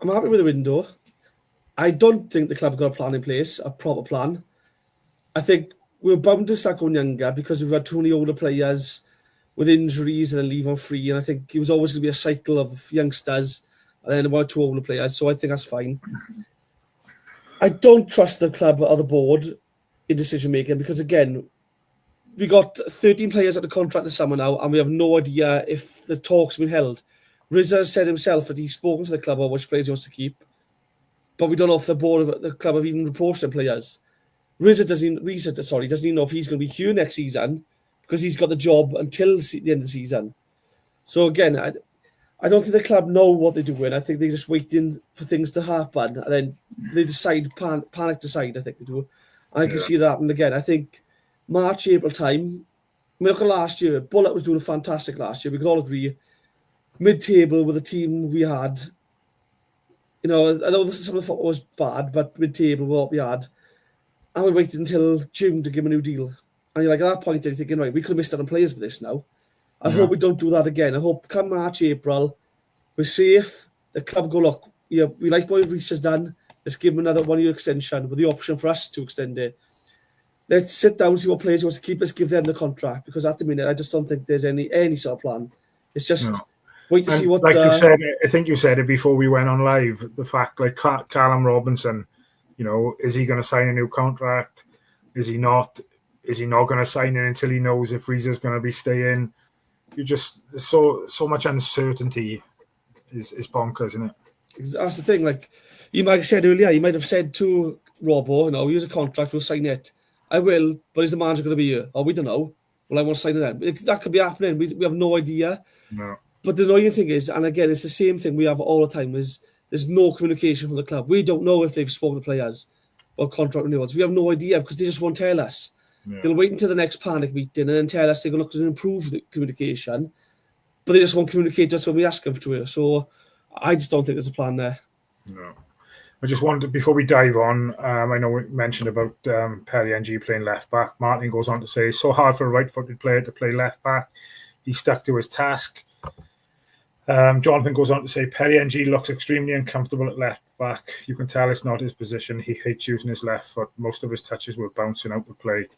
I'm happy with the window. I don't think the club got a plan in place, a proper plan. I think we're bound to start going younger because we've had too many older players with injuries and then leave on free. And I think it was always going to be a cycle of youngsters and then 1 or 2 older players. So I think that's fine. I don't trust the club or the board in decision making because, again, we got 13 players at the contract this summer now and we have no idea if the talks have been held. Rhys has said himself that he's spoken to the club about which players he wants to keep, but we don't know if the board of the club have even approached the players. Rhys doesn't even know if he's going to be here next season because he's got the job until the end of the season. So again, I don't think the club know what they're doing. I think they're just waiting for things to happen and then they panic decide, I think they do. And I can see that happen again. I think March, April time, look at last year, Bullock was doing fantastic last year. We could all agree. Mid-table with the team we had, I know some of the football was bad, but mid-table with what we had. And we waited until June to give him a new deal. And you're like, at that point, you're thinking, right, we could have missed out on players for this now. I hope we don't do that again. I hope come March, April, we're safe. The club go, look, we like what Rhys has done. Let's give him another 1-year extension with the option for us to extend it. Let's sit down and see what players he wants to keep. Let's give them the contract. Because at the minute, I just don't think there's any sort of plan. It's just wait to see what... Like you said, I think you said it before we went on live, the fact, like Callum Robinson, is he going to sign a new contract? Is he not? Is he not going to sign it until he knows if Rhys is going to be staying? There's so much uncertainty is bonkers, isn't it? That's the thing. Like you might have said earlier, you might have said to Robbo, here's a contract, we'll sign it. I will, but is the manager going to be here? Oh, we don't know. Well, I want to sign it then. That could be happening. We have no idea. No. But the annoying thing is, and again, it's the same thing we have all the time, is there's no communication from the club. We don't know if they've spoken to players or contract renewals. We have no idea because they just won't tell us. Yeah. They'll wait until the next panic meeting and then tell us they're going to improve the communication, but they just won't communicate to us when we ask them to it. So I just don't think there's a plan there. No. I just wanted, before we dive on, I know we mentioned about Perry NG playing left back. Martin goes on to say, it's so hard for a right-footed player to play left back. He stuck to his task. Jonathan goes on to say, Perry NG looks extremely uncomfortable at left back. You can tell it's not his position. He hates using his left foot. Most of his touches were bouncing out of play.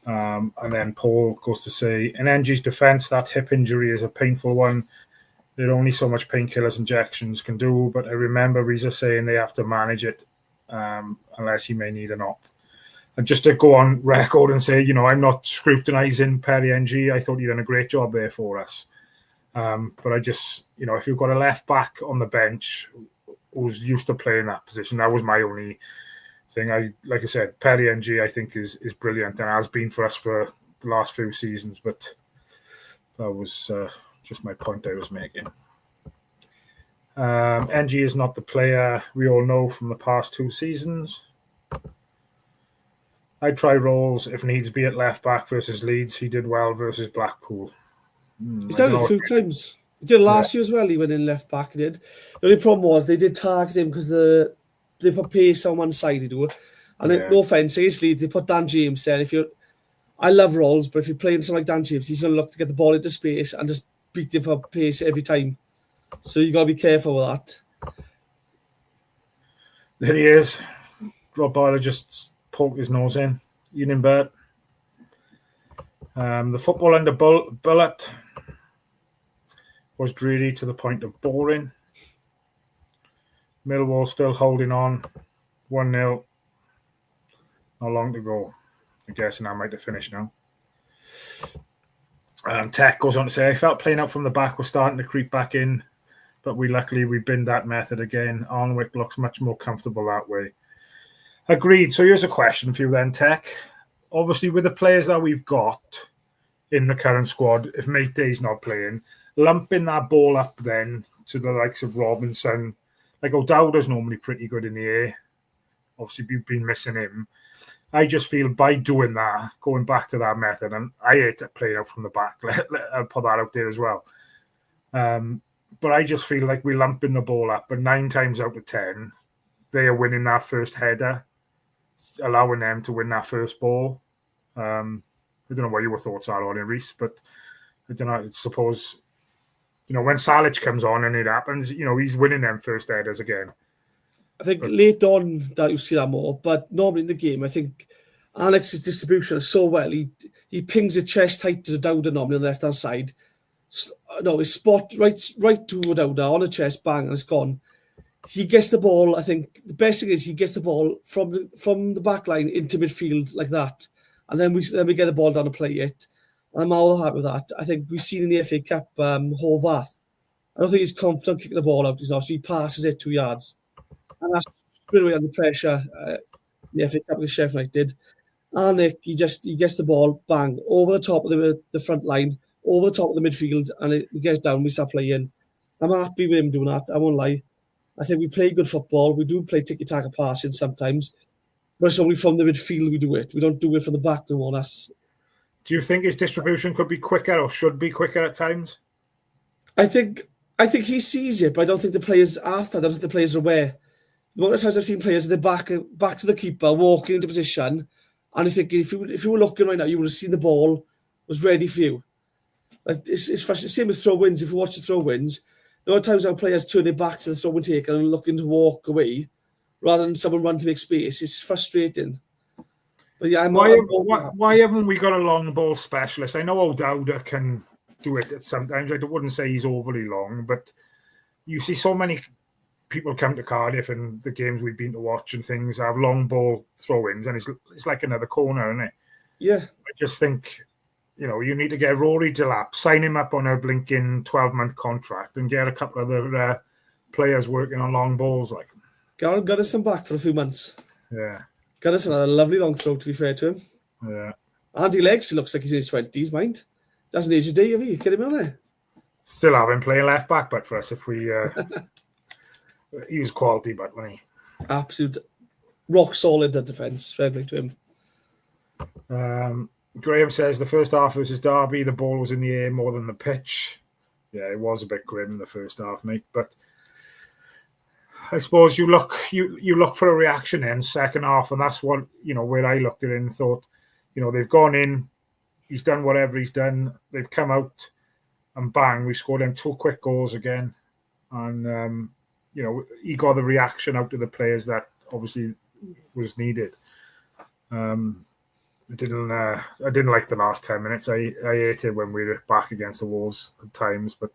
And then Paul goes to say, in NG's defence, that hip injury is a painful one. There are only so much painkillers injections can do, but I remember Rhys saying they have to manage it unless he may need an op. And just to go on record and say, I'm not scrutinising Perry NG. I thought he done a great job there for us. But I just, if you've got a left back on the bench who's used to playing that position, that was my only thing. Like I said, Perry NG I think is brilliant and has been for us for the last few seasons. But that was just my point I was making. NG is not the player we all know from the past 2 seasons. I'd try Rolls if needs be at left back versus Leeds. He did well versus Blackpool. He's done it a few times. He did last year as well. He went in left back. He did. The only problem was they did target him because they put pace on one side. And no offense, against Leeds, they put Dan James there. I love Rolls, but if you're playing someone like Dan James, he's going to look to get the ball into space and just beat him for pace every time. So you got to be careful with that. There he is. Rob Byler just poked his nose in. Unionbert. The football under bullet was dreary to the point of boring. Millwall still holding on. 1-0. Not long to go. I'm guessing I might have finished now. Tech goes on to say, I felt playing out from the back was starting to creep back in, but we binned that method again. Alnwick looks much more comfortable that way. Agreed. So here's a question for you then, Tech. Obviously, with the players that we've got in the current squad, if Matey's not playing, lumping that ball up then to the likes of Robinson, like O'Dowda's normally pretty good in the air. Obviously, we've been missing him. I just feel by doing that, going back to that method, and I hate playing out from the back. I'll put that out there as well. But I just feel like we're lumping the ball up, but 9 times out of 10, they are winning that first header, allowing them to win that first ball. I don't know what your thoughts are on it, Rhys, but I don't know. I suppose, when Salic comes on and it happens, he's winning them first headers again. I think late on that you see that more, but normally in the game, I think Alex's distribution is so well. He pings a chest height to the Dowda normally on the left hand side. No, his spot right to Dowda on the chest, bang, and it's gone. He gets the ball. I think the best thing is he gets the ball from the back line into midfield like that, and then we get the ball down to play it. I'm all happy with that. I think we've seen in the FA Cup Horvath. I don't think he's confident kicking the ball out. So he passes it 2 yards. And that's straight away under pressure. The FA Cup against Sheffield United. Alnwick, he gets the ball, bang, over the top of the front line, over the top of the midfield, and we get down, we start playing. I'm happy with him doing that, I won't lie. I think we play good football. We do play tiki-taka passing sometimes, but it's only from the midfield we do it. We don't do it from the back no more. Do you think his distribution could be quicker or should be quicker at times? I think he sees it, but I don't think the players after. I don't think the players are aware. The amount of times I've seen players at the back to the keeper, walking into position, and I think if you were looking right now, you would have seen the ball was ready for you. Like it's frustrating. Same with throw-ins. If you watch the throw-ins, there are times our players turn it back to the throw-in taker and looking to walk away, rather than someone run to make space. It's frustrating. But yeah, why haven't we got a long ball specialist? I know O'Dowda can do it sometimes. I wouldn't say he's overly long, but you see so many people come to Cardiff and the games we've been to watch and things have long ball throw-ins, and it's like another corner, isn't it? Yeah. I just think, you need to get Rory Delap, sign him up on a blinking 12-month contract and get a couple of other players working on long balls. Like got us some back for a few months. Yeah. Got us a lovely long throw, to be fair to him. Yeah. Andy Legs looks like he's in his 20s, mind. Doesn't age a day, have you? Get him on there. Still have him playing left back, but for us, if we... he was quality, but when he... Absolute rock solid at defence. Fair play to him. Graham says the first half versus Derby, the ball was in the air more than the pitch. Yeah, it was a bit grim in the first half, mate. But I suppose you look for a reaction in second half, and that's what, where I looked at it and thought, they've gone in, he's done whatever he's done, they've come out, and bang, we scored them 2 quick goals again. And, he got the reaction out to the players that obviously was needed. I didn't like the last 10 minutes. I hated when we were back against the walls at times. But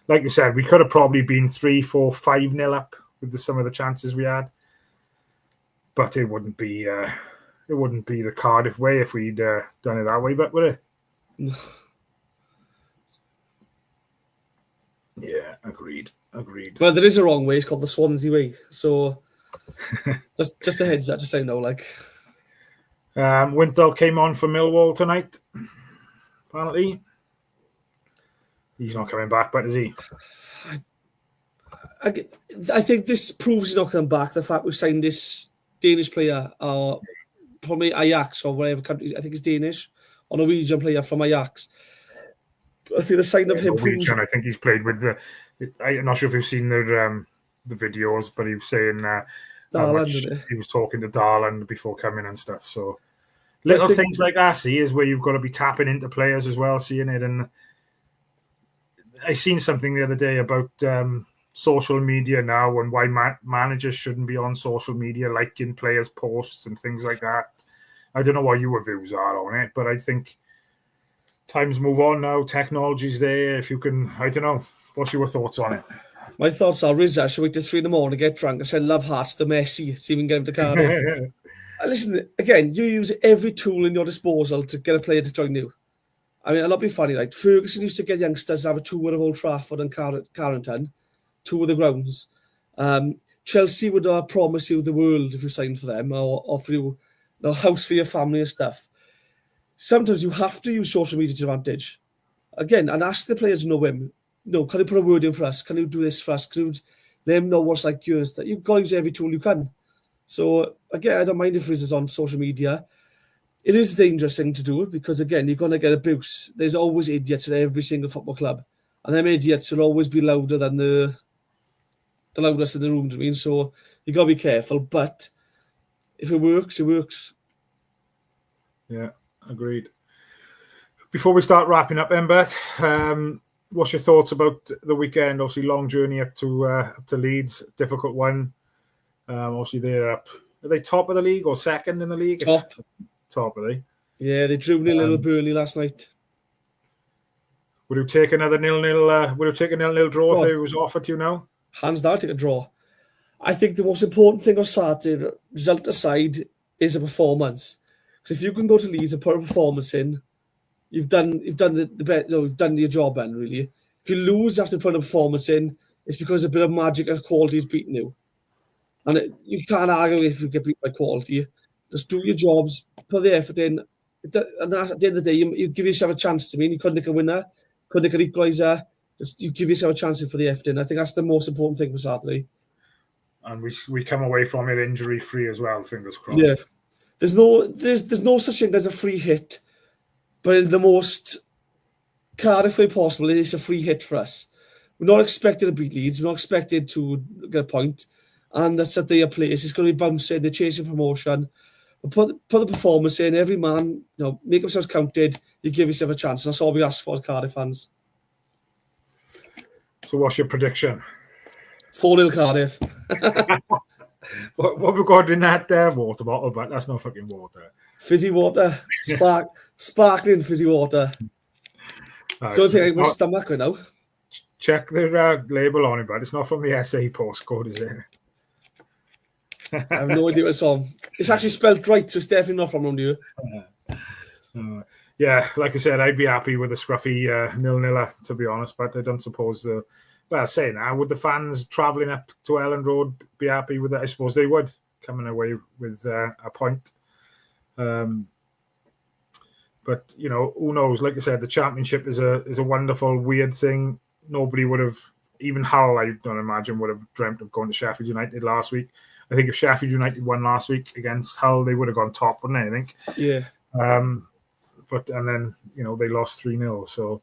like you said, we could have probably been 3, 4, 5-0 up with some of the chances we had. But it wouldn't be the Cardiff way if we'd done it that way. But would it? Yeah, agreed. Well, there is a wrong way. It's called the Swansea way. So just a heads up, just so you know, like. Wintle came on for Millwall tonight. Apparently, he's not coming back, but is he? I think this proves he's not coming back. The fact we've signed this Danish player, probably Ajax or whatever country. I think it's Danish or Norwegian player from Ajax. I think the sign of him proves. I think he's played with the. I'm not sure if you've seen the videos, but he was saying how much he was talking to Darland before coming and stuff. So little things like that, is where you've got to be tapping into players as well, seeing it. And I seen something the other day about social media now and why managers shouldn't be on social media liking players' posts and things like that. I don't know what your views are on it, but I think times move on now. Technology's there. If you can, I don't know. What's your thoughts on it? My thoughts are, Rhys should wait till 3 a.m, get drunk and send love hearts to Messi to even get him to Cardiff. Listen, again, you use every tool in your disposal to get a player to join you. I mean, I'll not be funny. Like Ferguson used to get youngsters to have a tour of Old Trafford and Carrington, tour of the grounds. Chelsea would promise you the world if you signed for them, or offer you a house for your family and stuff. Sometimes you have to use social media to advantage. Again, and ask the players no whim. No, can you put a word in for us? Can you do this for us? Can you let them know what's like yours? That you've got to use every tool you can. So again, I don't mind if Rhys is on social media. It is a dangerous thing to do because again, you're going to get abuse. There's always idiots at every single football club, and them idiots will always be louder than the loudest in the room. I mean, so you got to be careful. But if it works, it works. Yeah, agreed. Before we start wrapping up, Ember, what's your thoughts about the weekend? Obviously, long journey up to Leeds, difficult one. Obviously, they're up. Are they top of the league or second in the league? Top, are they? Yeah, they drew me a little Burnley last night. Would you take another 0-0? Would you take a 0-0 draw if it was offered to you now? Hands down, take a draw. I think the most important thing on Saturday, result aside, is a performance. Because if you can go to Leeds and put a performance in, you've done the best. You've done your job, then really. If you lose after putting a performance in, it's because a bit of magic or quality is beating you, and you can't argue if you get beat by quality. Just do your jobs, put the effort in, and at the end of the day, you give yourself a chance. You couldn't make a winner, couldn't make an equaliser. Just you give yourself a chance to put the effort in. I think that's the most important thing for Saturday. And we come away from it injury free as well. Fingers crossed. Yeah, there's no such thing as a free hit. But in the most Cardiff way possible, it's a free hit for us. We're not expected to beat Leeds. We're not expected to get a point. And that's at their place. It's going to be bouncing. They're chasing promotion. But put the performance in. Every man, make themselves counted. You give yourself a chance. And that's all we ask for as Cardiff fans. So what's your prediction? 4-0 Cardiff. What have we got in that water bottle? But that's not fucking water. Fizzy water, sparkling fizzy water. So I think my stomach right now. Check the label on it, but it's not from the SA postcode, is it? I have no idea what it's from. It's actually spelled right, so it's definitely not from you. Yeah, like I said, I'd be happy with a scruffy 0-0, to be honest, but I don't suppose saying that, would the fans travelling up to Elland Road be happy with it? I suppose they would, coming away with a point. But who knows? Like I said, the championship is a wonderful, weird thing. Nobody would have, even Hull, I don't imagine, would have dreamt of going to Sheffield United last week. I think if Sheffield United won last week against Hull, they would have gone top, wouldn't they? I think. Yeah. And then they lost 3-0. So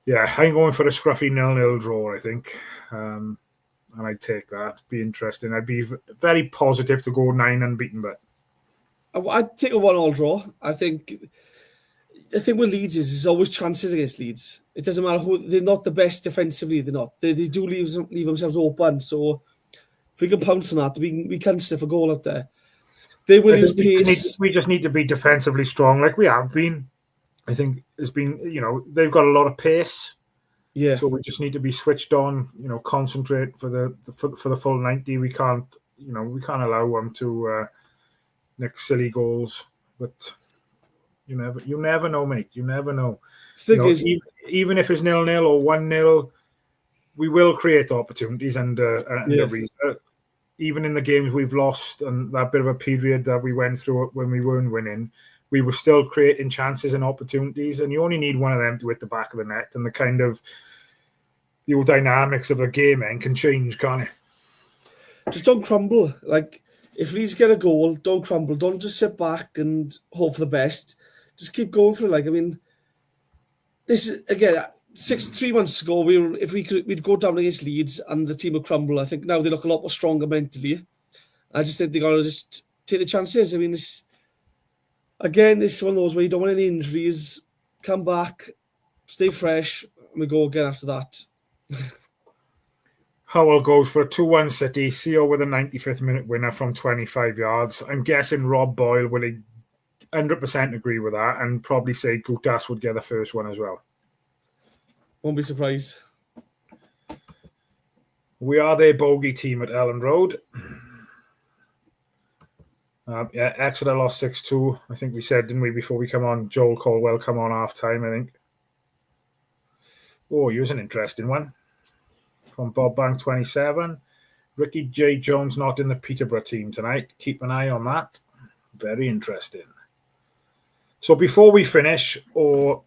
yeah, I'm going for a scruffy 0-0 draw, I think. And I'd take that. Be interesting. I'd be very positive to go 9 unbeaten, but I'd take a 1-1 draw. I think the thing with Leeds is there's always chances against Leeds. It doesn't matter who. They're not the best defensively. They're not. They do leave themselves open. So if we can pounce on that, we can sniff a goal out there. They will use pace. We just need to be defensively strong, like we have been. I think it's been. They've got a lot of pace. Yeah. So we just need to be switched on. Concentrate for the full 90. We can't. We can't allow them to. Next silly goals, but you never know, mate. You never know. Even if it's 0-0 or 1-0, we will create opportunities under Rhys. even in the games we've lost and that bit of a period that we went through when we weren't winning, we were still creating chances and opportunities, and you only need one of them to hit the back of the net, and the old dynamics of the game can change, can't it? Just don't crumble. Like, if Rhys get a goal, don't crumble. Don't just sit back and hope for the best. Just keep going for it. Like, I mean, this is, again, 3 months ago, we'd go down against Leeds and the team would crumble. I think now they look a lot more stronger mentally. I just think they got to just take the chances. I mean, it's one of those where you don't want any injuries. Come back, stay fresh, and we go again after that. Howell goes for a 2-1 City. CO with a 95th minute winner from 25 yards. I'm guessing Rob Boyle will 100% agree with that and probably say Gutas would get the first one as well. Won't be surprised. We are their bogey team at Ellen Road. Exeter lost 6-2. I think we said, didn't we, before we come on, Joel Colwell come on half-time, I think. Oh, here's an interesting one. From Bob Bank 27. Ricky J. Jones not in the Peterborough team tonight. Keep an eye on that. Very interesting. So before we finish, or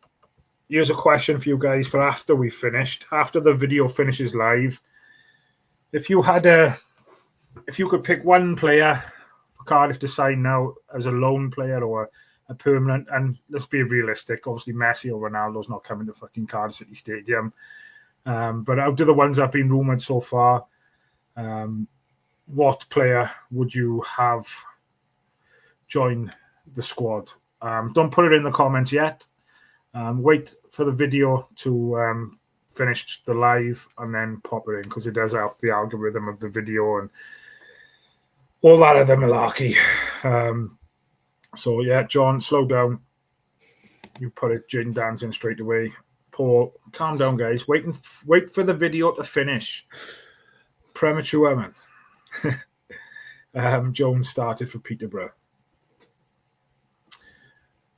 here's a question for you guys for after we finished, after the video finishes live. If you could pick one player for Cardiff to sign now as a loan player or a permanent, and let's be realistic, obviously Messi or Ronaldo's not coming to fucking Cardiff City Stadium. But out of the ones that have been rumoured so far, what player would you have join the squad? Don't put it in the comments yet. Wait for the video to finish the live and then pop it in, because it does help the algorithm of the video and all that other malarkey. So, yeah, John, slow down. You put it gin dancing straight away. Paul, calm down, guys. Wait for the video to finish. Premature, man. Jones started for Peterborough.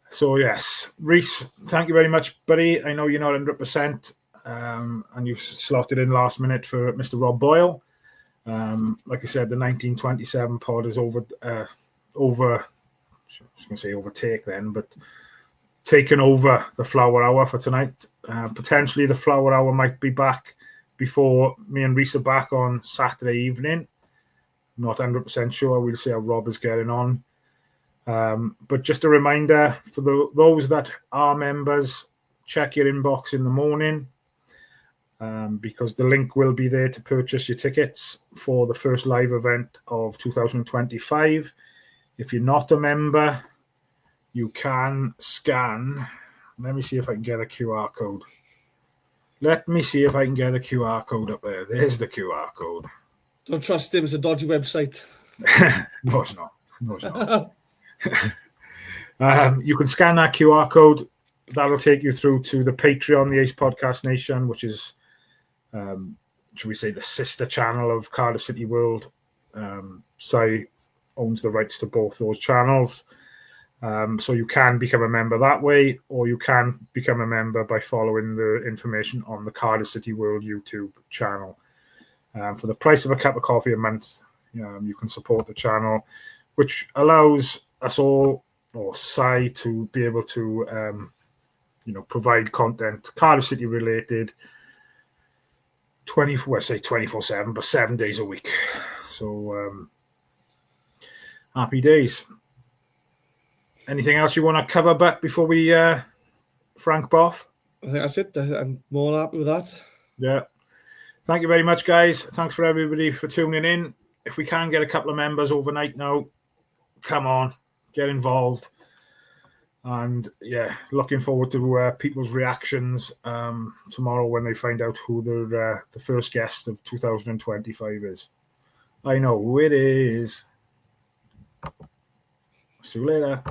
So, yes. Rhys, thank you very much, buddy. I know you're not 100%, and you've slotted in last minute for Mr. Rob Boyle. Like I said, the 1927 pod is over. I was going to say overtake then, but taken over the Flower Hour for tonight. Potentially the Flower Hour might be back before me and Rhys are back on Saturday evening. Not 100% sure. We'll see how Rob is getting on. But just a reminder for those that are members, check your inbox in the morning, because the link will be there to purchase your tickets for the first live event of 2025. If you're not a member, you can scan. Let me see if I can get a QR code. Let me see if I can get a QR code up there. There's the QR code. Don't trust him. It's a dodgy website. No, it's not. No, it's not. You can scan that QR code. That'll take you through to the Patreon, the Ace Podcast Nation, which is, should we say, the sister channel of Cardiff City World. Sai owns the rights to both those channels. So you can become a member that way, or you can become a member by following the information on the Cardiff City World YouTube channel. For the price of a cup of coffee a month, you can support the channel, which allows us all, or Sai, to be able to, provide content Cardiff City related 24/7, but 7 days a week. So happy days. Anything else you want to cover, Butt, before we Frank Boff? I think that's it. I'm more than happy with that. Yeah. Thank you very much, guys. Thanks for everybody for tuning in. If we can get a couple of members overnight now, come on, get involved. And, yeah, looking forward to people's reactions tomorrow when they find out who the first guest of 2025 is. I know who it is. See you later.